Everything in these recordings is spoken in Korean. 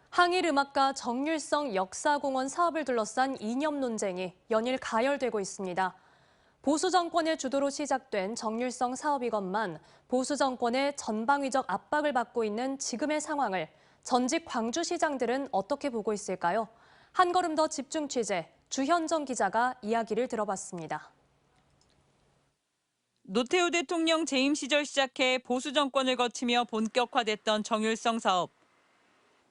항일음악가 정율성 역사공원 사업을 둘러싼 이념 논쟁이 연일 가열되고 있습니다. 보수 정권의 주도로 시작된 정율성 사업이건만 보수 정권의 전방위적 압박을 받고 있는 지금의 상황을 전직 광주시장들은 어떻게 보고 있을까요? 한 걸음 더 집중 취재, 주현정 기자가 이야기를 들어봤습니다. 노태우 대통령 재임 시절 시작해 보수 정권을 거치며 본격화됐던 정율성 사업.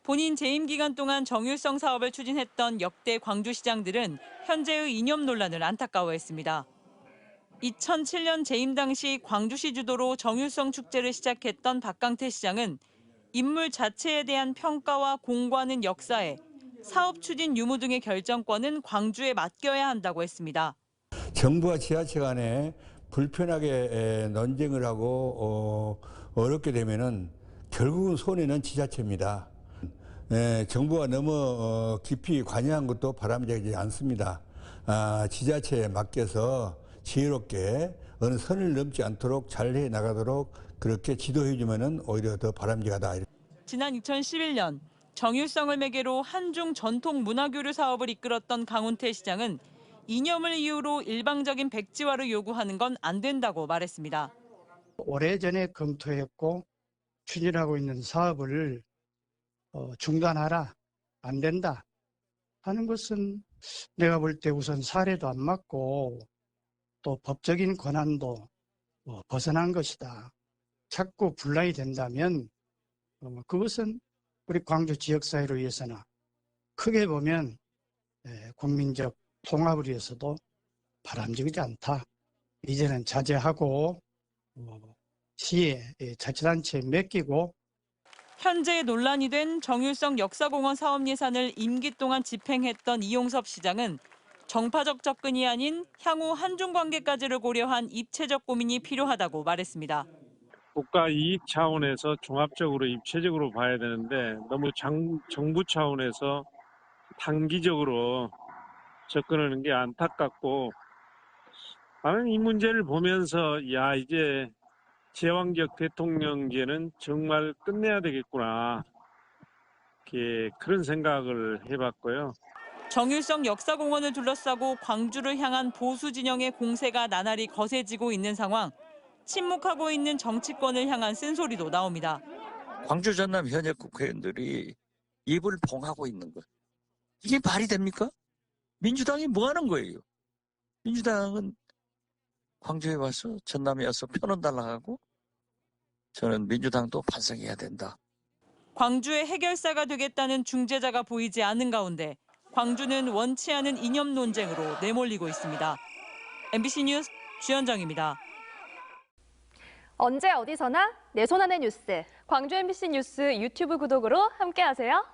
본인 재임 기간 동안 정율성 사업을 추진했던 역대 광주시장들은 현재의 이념 논란을 안타까워했습니다. 2007년 재임 당시 광주시 주도로 정율성 축제를 시작했던 박강태 시장은 인물 자체에 대한 평가와 공고하는 역사에 사업 추진 유무 등의 결정권은 광주에 맡겨야 한다고 했습니다. 정부와 지자체 간에 불편하게 논쟁을 하고 어렵게 되면은 결국은 손해는 지자체입니다. 정부가 너무 깊이 관여한 것도 바람직하지 않습니다. 지자체에 맡겨서 지혜롭게 어느 선을 넘지 않도록 잘해 나가도록 그렇게 지도해 주면은 오히려 더 바람직하다. 지난 2011년 정율성을 매개로 한중 전통 문화교류 사업을 이끌었던 강훈태 시장은 이념을 이유로 일방적인 백지화를 요구하는 건 안 된다고 말했습니다. 오래전에 검토했고 추진하고 있는 사업을 중단하라, 안 된다 하는 것은 내가 볼 때 우선 사례도 안 맞고 또 법적인 권한도 벗어난 것이다. 자꾸 분란이 된다면 그것은 우리 광주 지역사회를 위해서나 크게 보면 국민적 통합을 위해서도 바람직하지 않다. 이제는 자제하고 시에 자치단체에 맡기고 현재 논란이 된 정율성 역사공원 사업 예산을 임기 동안 집행했던 이용섭 시장은 정파적 접근이 아닌 향후 한중 관계까지를 고려한 입체적 고민이 필요하다고 말했습니다. 국가 이익 차원에서 종합적으로 입체적으로 봐야 되는데 너무 정부 차원에서 단기적으로 접근하는 게 안타깝고, 나는 이 문제를 보면서 이제 제왕적 대통령제는 정말 끝내야 되겠구나, 그런 생각을 해봤고요. 정율성 역사공원을 둘러싸고 광주를 향한 보수 진영의 공세가 나날이 거세지고 있는 상황. 침묵하고 있는 정치권을 향한 쓴소리도 나옵니다. 광주 전남 현역 국회의원들이 입을 봉하고 있는 것. 이게 말이 됩니까? 민주당이 뭐 하는 거예요? 민주당은 광주에 와서 전남에 와서 편원 달라가고 저는 민주당도 반성해야 된다. 광주의 해결사가 되겠다는 중재자가 보이지 않는 가운데 광주는 원치 않은 이념 논쟁으로 내몰리고 있습니다. MBC 뉴스 주현정입니다. 언제 어디서나 내 손 안의 뉴스. 광주 MBC 뉴스 유튜브 구독으로 함께하세요.